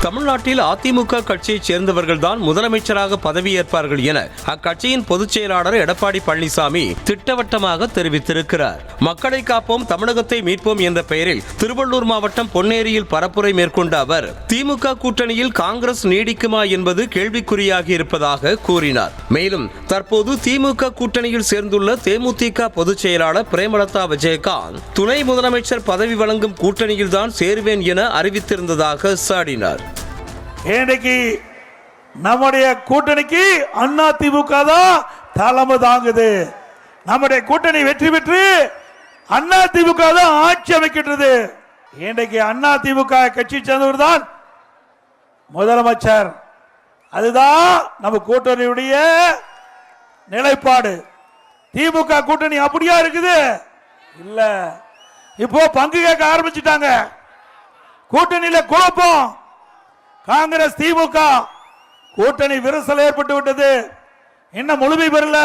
தமிழ்நாட்டில் அதிமுக கட்சியைச் சேர்ந்தவர்கள்தான் முதலமைச்சராக பதவியேற்பார்கள் என அக்கட்சியின் பொதுச் செயலாளர் எடப்பாடி பழனிசாமி திட்டவட்டமாக தெரிவித்திருக்கிறார். மக்களை காப்போம், தமிழகத்தை மீட்போம் என்ற பெயரில் திருவள்ளூர் மாவட்டம் பொன்னேரியில் பரப்புரை மேற்கொண்ட அவர் திமுக கூட்டணியில் காங்கிரஸ் நீடிக்குமா என்பது கேள்விக்குறியாகி இருப்பதாக கூறினார். மேலும் தற்போது திமுக கூட்டணியில் சேர்ந்துள்ள தேமுதிக பொதுச் செயலாளர் பிரேமலதா விஜயகாந்த் துணை முதலமைச்சர் பதவி வழங்கும் கூட்டணியில்தான் சேருவேன் என அறிவித்திருந்ததாக சாடினார். இன்னைக்கு நம்முடைய கூட்டணிக்கு அதிமுக தான் தலைமை தாங்குது. நம்முடைய கூட்டணி வெற்றி பெற்று அதிமுக தான் ஆட்சி அமைக்கின்றது. இன்றைக்கு அதிமுக கட்சி சேர்ந்தவர் தான் முதலமைச்சர். அதுதான் நம்ம கூட்டணியுடைய நிலைப்பாடு. திமுக கூட்டணி அப்படியா இருக்குது? இல்ல, இப்போ பங்கு கேட்க ஆரம்பிச்சுட்டாங்க. கூட்டணியில குழப்பம். காங்கிரஸ் திமுக கூட்டணி விரிசல் ஏற்பட்டு விட்டது. இன்னும் முழுமை பெறல.